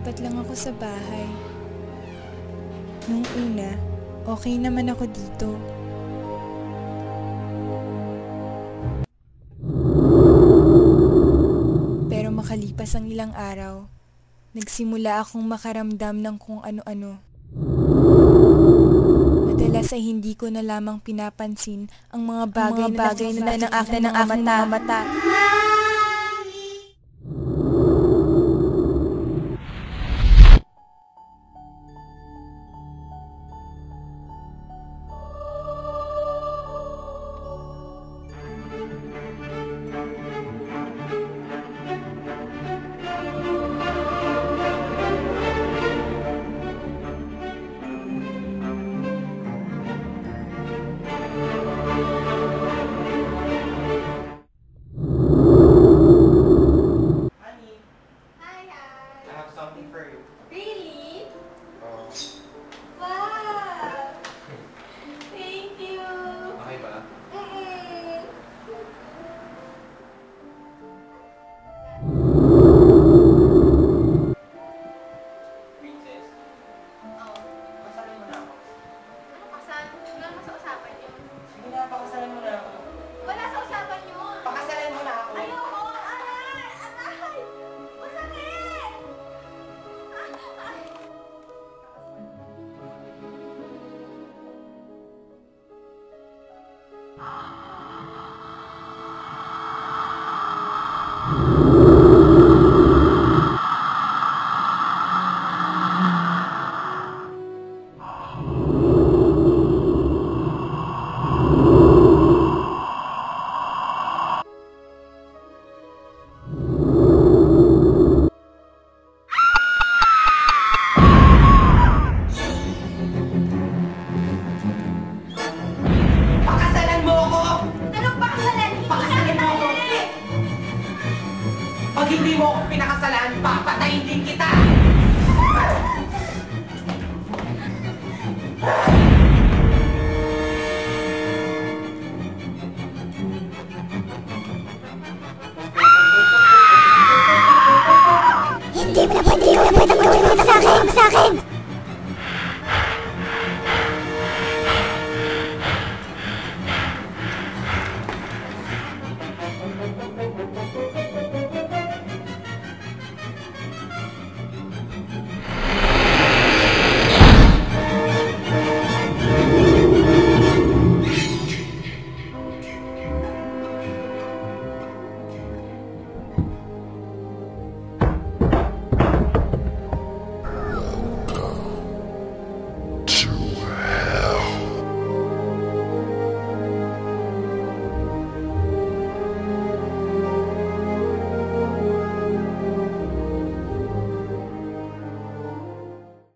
Lilipat lang ako sa bahay. Nung una, okay naman ako dito. Pero makalipas ang ilang araw, nagsimula akong makaramdam ng kung ano-ano. Madalas ay hindi ko na lamang pinapansin ang mga bagay na ng aking mga mata. Something for you. Really? Oh. Wow! Thank you! Okay ba? Princess? Oh. Pasalan mo na ako. Ano kasal? Wala naman sa usapan yun. Sige na, pakasalan mo na ako. Wala sa usapan yun! Pakasalan mo na ako. Ayoko! Aray! Aray! Masakit! Ay! Pakasalan mo ako! Anong pakasalan? Hindi Pakasalan mo ako! pakasalan! Pag hindi mo ako pinakasalan, papatayin din kita!